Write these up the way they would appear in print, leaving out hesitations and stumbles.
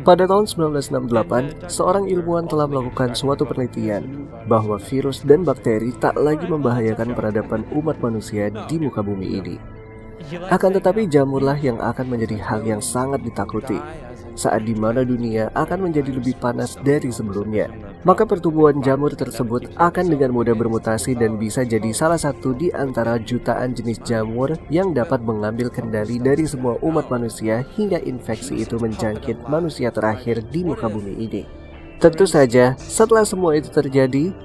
Pada tahun 1968, seorang ilmuwan telah melakukan suatu penelitian bahwa virus dan bakteri tak lagi membahayakan peradaban umat manusia di muka bumi ini. Akan tetapi jamurlah yang akan menjadi hal yang sangat ditakuti saat di mana dunia akan menjadi lebih panas dari sebelumnya. Maka pertumbuhan jamur tersebut akan dengan mudah bermutasi dan bisa jadi salah satu di antara jutaan jenis jamur yang dapat mengambil kendali dari semua umat manusia hingga infeksi itu menjangkit manusia terakhir di muka bumi ini. Tentu saja, setelah semua itu terjadi,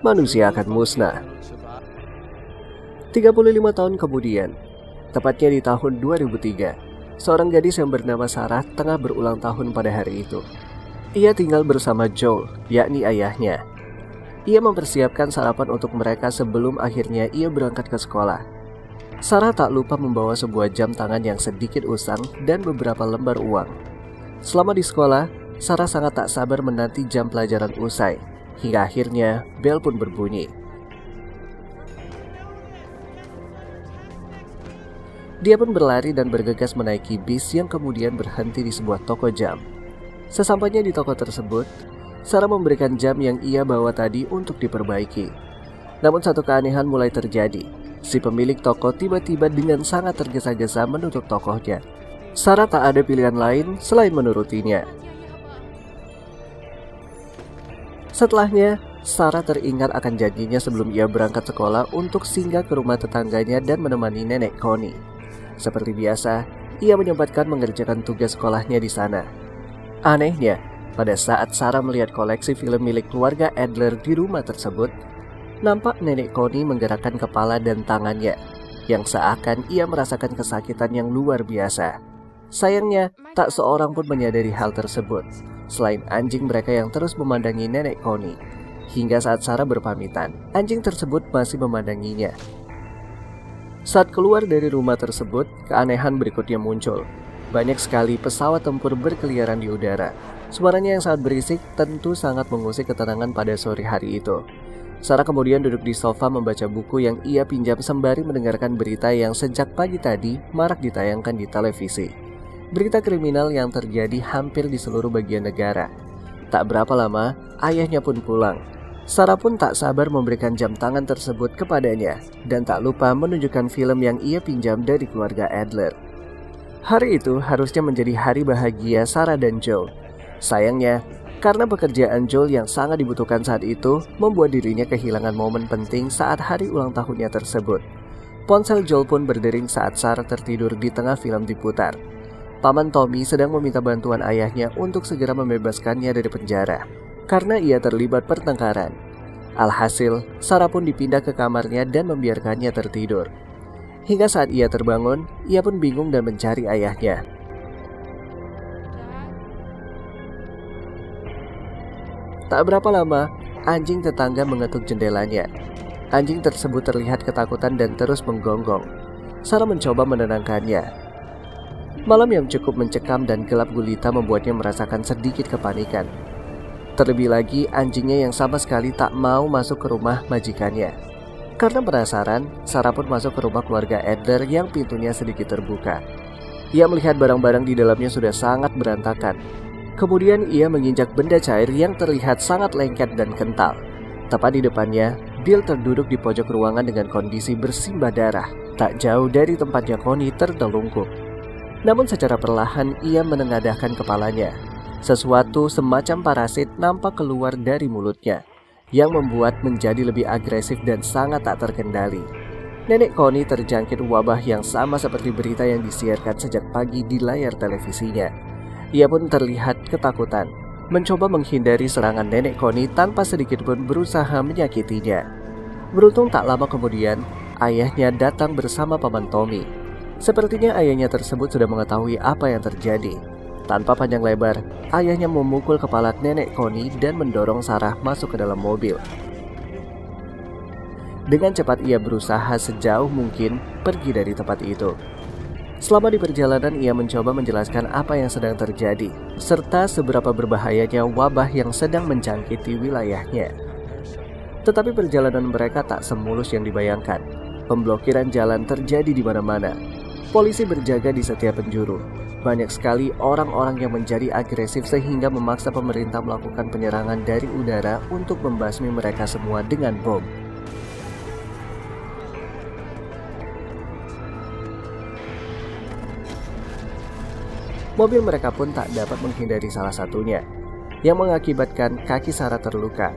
manusia akan musnah. 35 tahun kemudian, tepatnya di tahun 2003, seorang gadis yang bernama Sarah tengah berulang tahun pada hari itu. Ia tinggal bersama Joel, yakni ayahnya. Ia mempersiapkan sarapan untuk mereka sebelum akhirnya ia berangkat ke sekolah. Sarah tak lupa membawa sebuah jam tangan yang sedikit usang dan beberapa lembar uang. Selama di sekolah, Sarah sangat tak sabar menanti jam pelajaran usai, hingga akhirnya bel pun berbunyi. Dia pun berlari dan bergegas menaiki bis yang kemudian berhenti di sebuah toko jam. Sesampainya di toko tersebut, Sarah memberikan jam yang ia bawa tadi untuk diperbaiki. Namun satu keanehan mulai terjadi. Si pemilik toko tiba-tiba dengan sangat tergesa-gesa menutup tokonya. Sarah tak ada pilihan lain selain menurutinya. Setelahnya, Sarah teringat akan janjinya sebelum ia berangkat sekolah untuk singgah ke rumah tetangganya dan menemani nenek Connie. Seperti biasa, ia menyempatkan mengerjakan tugas sekolahnya di sana. Anehnya, pada saat Sarah melihat koleksi film milik keluarga Adler di rumah tersebut, nampak nenek Connie menggerakkan kepala dan tangannya, yang seakan ia merasakan kesakitan yang luar biasa. Sayangnya, tak seorang pun menyadari hal tersebut, selain anjing mereka yang terus memandangi nenek Connie. Hingga saat Sarah berpamitan, anjing tersebut masih memandanginya. Saat keluar dari rumah tersebut, keanehan berikutnya muncul. Banyak sekali pesawat tempur berkeliaran di udara. Suaranya yang sangat berisik tentu sangat mengusik ketenangan pada sore hari itu. Sarah kemudian duduk di sofa membaca buku yang ia pinjam sembari mendengarkan berita yang sejak pagi tadi marak ditayangkan di televisi. Berita kriminal yang terjadi hampir di seluruh bagian negara. Tak berapa lama, ayahnya pun pulang. Sarah pun tak sabar memberikan jam tangan tersebut kepadanya dan tak lupa menunjukkan film yang ia pinjam dari keluarga Adler. Hari itu harusnya menjadi hari bahagia Sarah dan Joel. Sayangnya, karena pekerjaan Joel yang sangat dibutuhkan saat itu membuat dirinya kehilangan momen penting saat hari ulang tahunnya tersebut. Ponsel Joel pun berdering saat Sarah tertidur di tengah film diputar. Paman Tommy sedang meminta bantuan ayahnya untuk segera membebaskannya dari penjara karena ia terlibat pertengkaran. Alhasil, Sarah pun dipindah ke kamarnya dan membiarkannya tertidur. Hingga saat ia terbangun, ia pun bingung dan mencari ayahnya. Tak berapa lama, anjing tetangga mengetuk jendelanya. Anjing tersebut terlihat ketakutan dan terus menggonggong. Sarah mencoba menenangkannya. Malam yang cukup mencekam dan gelap gulita membuatnya merasakan sedikit kepanikan. Terlebih lagi, anjingnya yang sama sekali tak mau masuk ke rumah majikannya. Karena penasaran, Sarah pun masuk ke rumah keluarga Adler yang pintunya sedikit terbuka. Ia melihat barang-barang di dalamnya sudah sangat berantakan. Kemudian ia menginjak benda cair yang terlihat sangat lengket dan kental. Tepat di depannya, Bill terduduk di pojok ruangan dengan kondisi bersimbah darah, tak jauh dari tempatnya Connie tertelungkup. Namun secara perlahan ia menengadahkan kepalanya. Sesuatu semacam parasit nampak keluar dari mulutnya, yang membuat menjadi lebih agresif dan sangat tak terkendali. Nenek Connie terjangkit wabah yang sama seperti berita yang disiarkan sejak pagi di layar televisinya. Ia pun terlihat ketakutan, mencoba menghindari serangan nenek Connie tanpa sedikit pun berusaha menyakitinya. Beruntung tak lama kemudian, ayahnya datang bersama paman Tommy. Sepertinya ayahnya tersebut sudah mengetahui apa yang terjadi. Tanpa panjang lebar, ayahnya memukul kepala nenek Connie dan mendorong Sarah masuk ke dalam mobil. Dengan cepat ia berusaha sejauh mungkin pergi dari tempat itu. Selama di perjalanan ia mencoba menjelaskan apa yang sedang terjadi, serta seberapa berbahayanya wabah yang sedang menjangkiti wilayahnya. Tetapi perjalanan mereka tak semulus yang dibayangkan. Pemblokiran jalan terjadi di mana-mana. Polisi berjaga di setiap penjuru. Banyak sekali orang-orang yang menjadi agresif sehingga memaksa pemerintah melakukan penyerangan dari udara untuk membasmi mereka semua dengan bom. Mobil mereka pun tak dapat menghindari salah satunya, yang mengakibatkan kaki Sarah terluka.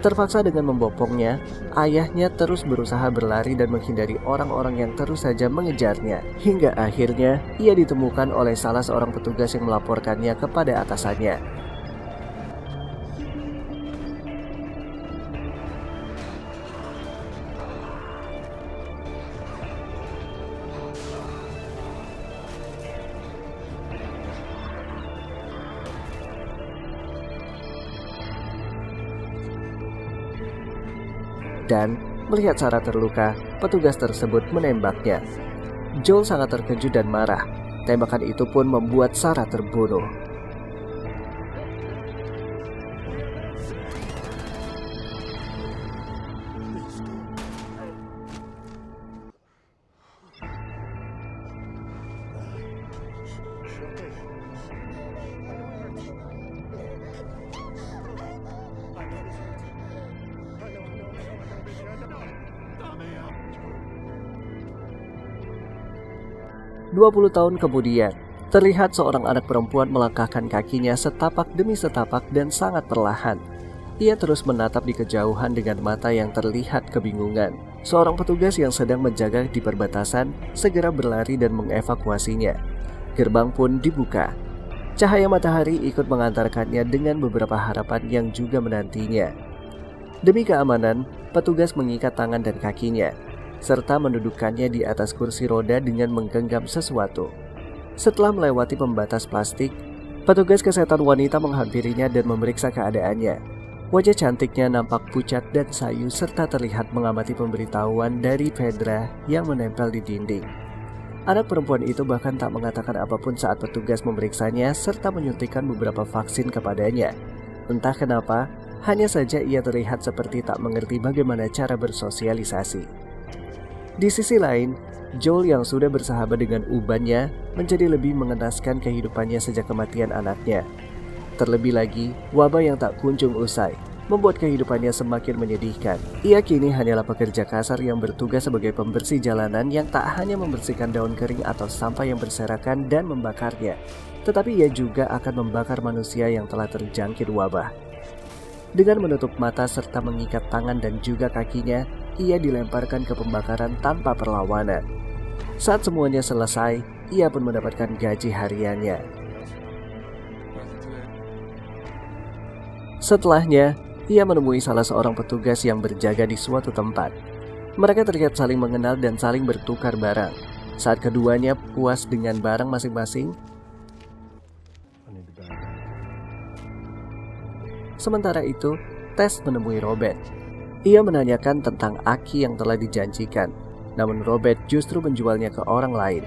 Terpaksa dengan membopongnya, ayahnya terus berusaha berlari dan menghindari orang-orang yang terus saja mengejarnya. Hingga akhirnya, ia ditemukan oleh salah seorang petugas yang melaporkannya kepada atasannya. Dan melihat Sarah terluka, petugas tersebut menembaknya. Joel sangat terkejut dan marah. Tembakan itu pun membuat Sarah terbunuh. Dua 20 tahun kemudian, terlihat seorang anak perempuan melangkahkan kakinya setapak demi setapak dan sangat perlahan. Ia terus menatap di kejauhan dengan mata yang terlihat kebingungan. Seorang petugas yang sedang menjaga di perbatasan segera berlari dan mengevakuasinya. Gerbang pun dibuka. Cahaya matahari ikut mengantarkannya dengan beberapa harapan yang juga menantinya. Demi keamanan, petugas mengikat tangan dan kakinya, serta mendudukkannya di atas kursi roda dengan menggenggam sesuatu. Setelah melewati pembatas plastik, petugas kesehatan wanita menghampirinya dan memeriksa keadaannya. Wajah cantiknya nampak pucat dan sayu serta terlihat mengamati pemberitahuan dari Fedra yang menempel di dinding. Anak perempuan itu bahkan tak mengatakan apapun saat petugas memeriksanya serta menyuntikkan beberapa vaksin kepadanya. Entah kenapa, hanya saja ia terlihat seperti tak mengerti bagaimana cara bersosialisasi. Di sisi lain, Joel yang sudah bersahabat dengan ubannya menjadi lebih mengenaskan kehidupannya sejak kematian anaknya. Terlebih lagi, wabah yang tak kunjung usai membuat kehidupannya semakin menyedihkan. Ia kini hanyalah pekerja kasar yang bertugas sebagai pembersih jalanan yang tak hanya membersihkan daun kering atau sampah yang berserakan dan membakarnya, tetapi ia juga akan membakar manusia yang telah terjangkit wabah. Dengan menutup mata serta mengikat tangan dan juga kakinya, ia dilemparkan ke pembakaran tanpa perlawanan. Saat semuanya selesai, ia pun mendapatkan gaji hariannya. Setelahnya, ia menemui salah seorang petugas yang berjaga di suatu tempat. Mereka terlihat saling mengenal dan saling bertukar barang. Saat keduanya puas dengan barang masing-masing, sementara itu, Tess menemui Robert. Ia menanyakan tentang aki yang telah dijanjikan, namun Robert justru menjualnya ke orang lain.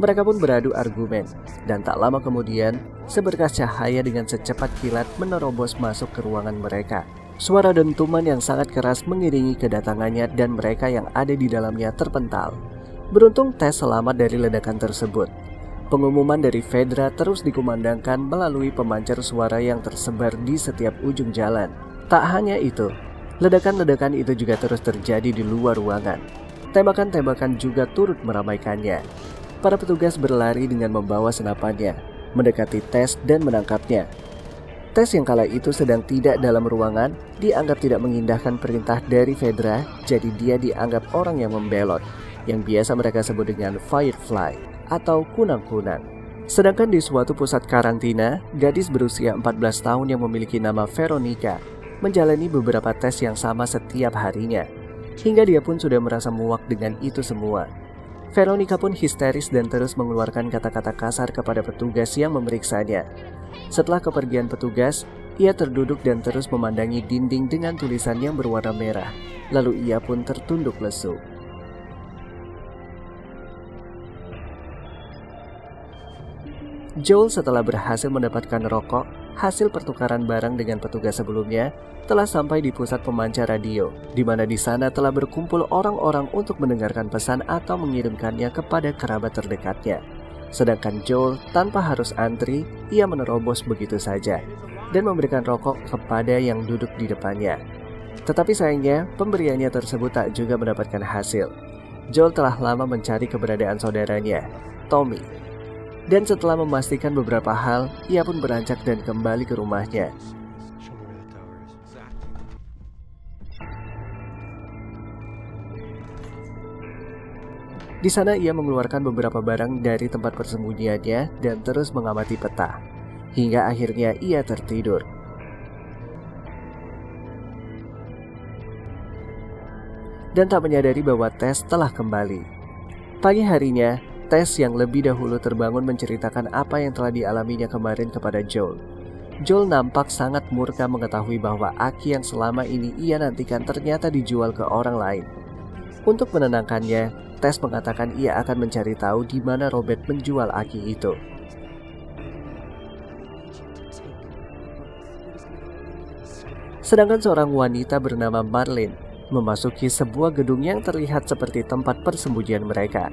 Mereka pun beradu argumen, dan tak lama kemudian, seberkas cahaya dengan secepat kilat menerobos masuk ke ruangan mereka. Suara dentuman yang sangat keras mengiringi kedatangannya dan mereka yang ada di dalamnya terpental. Beruntung Tess selamat dari ledakan tersebut. Pengumuman dari Fedra terus dikumandangkan melalui pemancar suara yang tersebar di setiap ujung jalan. Tak hanya itu, ledakan-ledakan itu juga terus terjadi di luar ruangan. Tembakan-tembakan juga turut meramaikannya. Para petugas berlari dengan membawa senapannya, mendekati Tess dan menangkapnya. Tess yang kala itu sedang tidak dalam ruangan, dianggap tidak mengindahkan perintah dari Fedra, jadi dia dianggap orang yang membelot, yang biasa mereka sebut dengan Firefly atau kunang-kunang. Sedangkan di suatu pusat karantina, gadis berusia 14 tahun yang memiliki nama Veronica menjalani beberapa tes yang sama setiap harinya, hingga dia pun sudah merasa muak dengan itu semua. Veronica pun histeris dan terus mengeluarkan kata-kata kasar kepada petugas yang memeriksanya. Setelah kepergian petugas, ia terduduk dan terus memandangi dinding dengan tulisan yang berwarna merah. Lalu ia pun tertunduk lesu. Joel setelah berhasil mendapatkan rokok, hasil pertukaran barang dengan petugas sebelumnya telah sampai di pusat pemancar radio, di mana di sana telah berkumpul orang-orang untuk mendengarkan pesan atau mengirimkannya kepada kerabat terdekatnya. Sedangkan Joel tanpa harus antri, ia menerobos begitu saja dan memberikan rokok kepada yang duduk di depannya. Tetapi sayangnya, pemberiannya tersebut tak juga mendapatkan hasil. Joel telah lama mencari keberadaan saudaranya, Tommy. Dan setelah memastikan beberapa hal, ia pun beranjak dan kembali ke rumahnya. Di sana ia mengeluarkan beberapa barang dari tempat persembunyiannya dan terus mengamati peta. Hingga akhirnya ia tertidur. Dan tak menyadari bahwa Tess telah kembali. Pagi harinya, Tess yang lebih dahulu terbangun menceritakan apa yang telah dialaminya kemarin kepada Joel. Joel nampak sangat murka mengetahui bahwa aki yang selama ini ia nantikan ternyata dijual ke orang lain. Untuk menenangkannya, Tess mengatakan ia akan mencari tahu di mana Robert menjual aki itu. Sedangkan seorang wanita bernama Marlene memasuki sebuah gedung yang terlihat seperti tempat persembunyian mereka.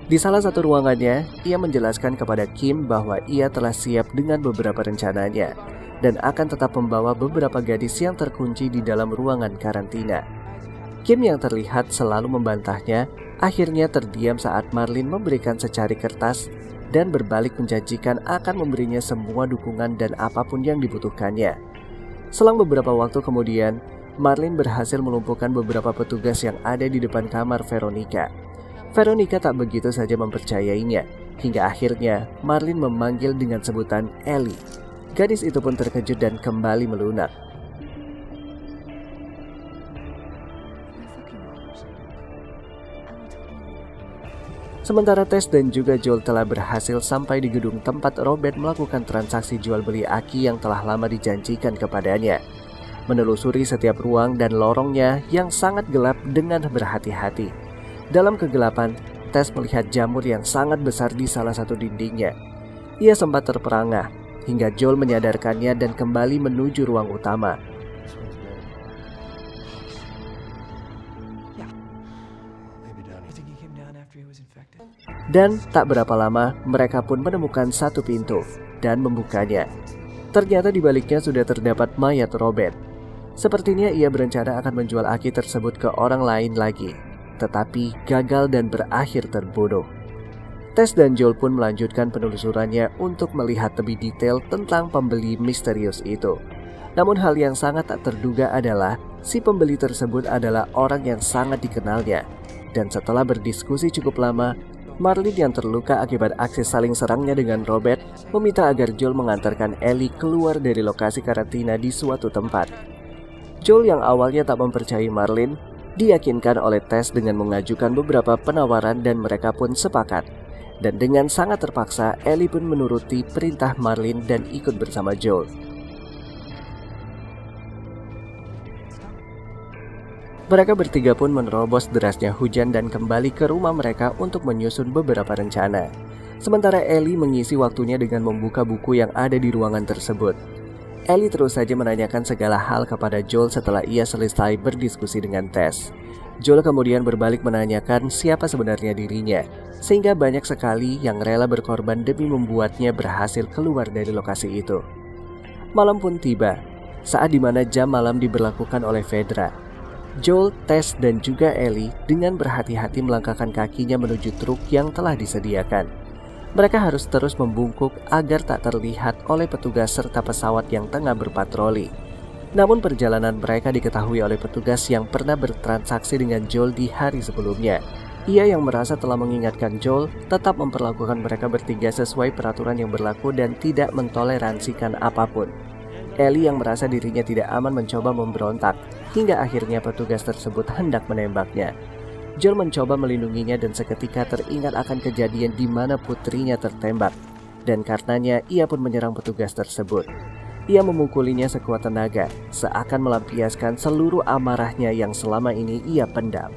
Di salah satu ruangannya, ia menjelaskan kepada Kim bahwa ia telah siap dengan beberapa rencananya dan akan tetap membawa beberapa gadis yang terkunci di dalam ruangan karantina. Kim yang terlihat selalu membantahnya, akhirnya terdiam saat Marlene memberikan secari kertas dan berbalik menjanjikan akan memberinya semua dukungan dan apapun yang dibutuhkannya. Selang beberapa waktu kemudian, Marlene berhasil melumpuhkan beberapa petugas yang ada di depan kamar Veronica. Veronica tak begitu saja mempercayainya, hingga akhirnya Marlene memanggil dengan sebutan Ellie. Gadis itu pun terkejut dan kembali melunak. Sementara Tess dan juga Joel telah berhasil sampai di gedung tempat Robert melakukan transaksi jual beli aki yang telah lama dijanjikan kepadanya. Menelusuri setiap ruang dan lorongnya yang sangat gelap dengan berhati-hati. Dalam kegelapan, Tess melihat jamur yang sangat besar di salah satu dindingnya. Ia sempat terperangah hingga Joel menyadarkannya dan kembali menuju ruang utama. Dan tak berapa lama mereka pun menemukan satu pintu dan membukanya. Ternyata di baliknya sudah terdapat mayat Robert. Sepertinya ia berencana akan menjual aki tersebut ke orang lain lagi, tetapi gagal dan berakhir terbunuh. Tess dan Joel pun melanjutkan penelusurannya untuk melihat lebih detail tentang pembeli misterius itu. Namun hal yang sangat tak terduga adalah si pembeli tersebut adalah orang yang sangat dikenalnya. Dan setelah berdiskusi cukup lama, Marlene yang terluka akibat aksi saling serangnya dengan Robert meminta agar Joel mengantarkan Ellie keluar dari lokasi karantina di suatu tempat. Joel yang awalnya tak mempercayai Marlene diyakinkan oleh Tess dengan mengajukan beberapa penawaran dan mereka pun sepakat. Dan dengan sangat terpaksa, Ellie pun menuruti perintah Marlene dan ikut bersama Joel. Mereka bertiga pun menerobos derasnya hujan dan kembali ke rumah mereka untuk menyusun beberapa rencana. Sementara Ellie mengisi waktunya dengan membuka buku yang ada di ruangan tersebut. Ellie terus saja menanyakan segala hal kepada Joel setelah ia selesai berdiskusi dengan Tess. Joel kemudian berbalik menanyakan siapa sebenarnya dirinya, sehingga banyak sekali yang rela berkorban demi membuatnya berhasil keluar dari lokasi itu. Malam pun tiba, saat dimana jam malam diberlakukan oleh Fedra. Joel, Tess, dan juga Ellie dengan berhati-hati melangkahkan kakinya menuju truk yang telah disediakan. Mereka harus terus membungkuk agar tak terlihat oleh petugas serta pesawat yang tengah berpatroli. Namun perjalanan mereka diketahui oleh petugas yang pernah bertransaksi dengan Joel di hari sebelumnya. Ia yang merasa telah mengingatkan Joel tetap memperlakukan mereka bertiga sesuai peraturan yang berlaku dan tidak mentoleransikan apapun. Ellie yang merasa dirinya tidak aman mencoba memberontak, hingga akhirnya petugas tersebut hendak menembaknya. Joel mencoba melindunginya dan seketika teringat akan kejadian di mana putrinya tertembak. Dan karenanya ia pun menyerang petugas tersebut. Ia memukulinya sekuat tenaga, seakan melampiaskan seluruh amarahnya yang selama ini ia pendam.